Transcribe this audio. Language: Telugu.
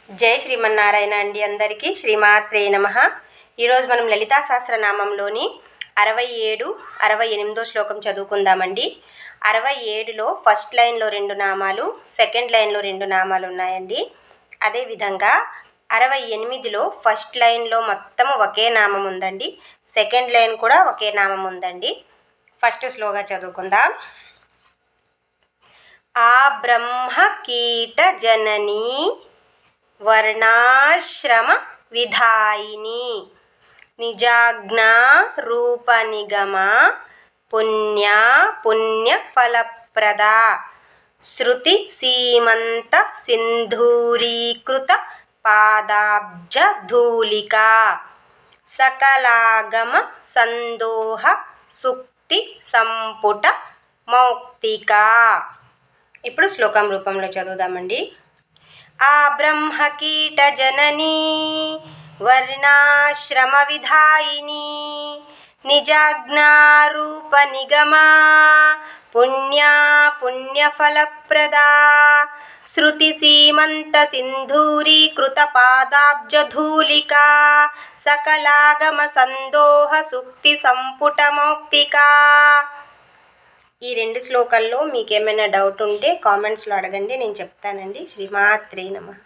జై శ్రీమన్నారాయణ అండి. అందరికీ శ్రీమాత్రే నమః. ఈరోజు మనం లలితా సహస్రనామంలోని 67, 68 శ్లోకం చదువుకుందామండి. 67లో ఫస్ట్ లైన్లో 2 నామాలు, సెకండ్ లైన్లో 2 నామాలు ఉన్నాయండి. అదేవిధంగా 68లో ఫస్ట్ లైన్లో మొత్తం ఒకే నామం ఉందండి, సెకండ్ లైన్ కూడా ఒకే నామం ఉందండి. ఫస్ట్ స్లోగా చదువుకుందాం. ఆ బ్రహ్మ కీట జననీ వర్ణాశ్రమ విధాయిని నిజాజ్ఞా రూప నిగమ పుణ్య ఫలప్రద శృతి సీమంత సింధూరీకృత పాదాబ్జ ధూళిక సకలాగమ సందోహ సుక్తి సంపుట మౌక్తిక. ఇప్పుడు శ్లోకం రూపంలో చదువుదామండి. ఆ బ్రహ్మ కీట జననీ వర్ణాశ్రమ విధాయిని నిజాజ్ఞారూప నిగమా పుణ్య ఫలప్రదా శృతి సీమంత సింధూరీకృత పాదాబ్జ ధూళికా సకలాగమ సందోహ సుక్తి సంపుట మౌక్తిక. ఈ 2 శ్లోకాల్లో మీకు ఏమైనా డౌట్ ఉంటే కామెంట్స్లో అడగండి, నేను చెప్తానండి. శ్రీమాత్రే నమః.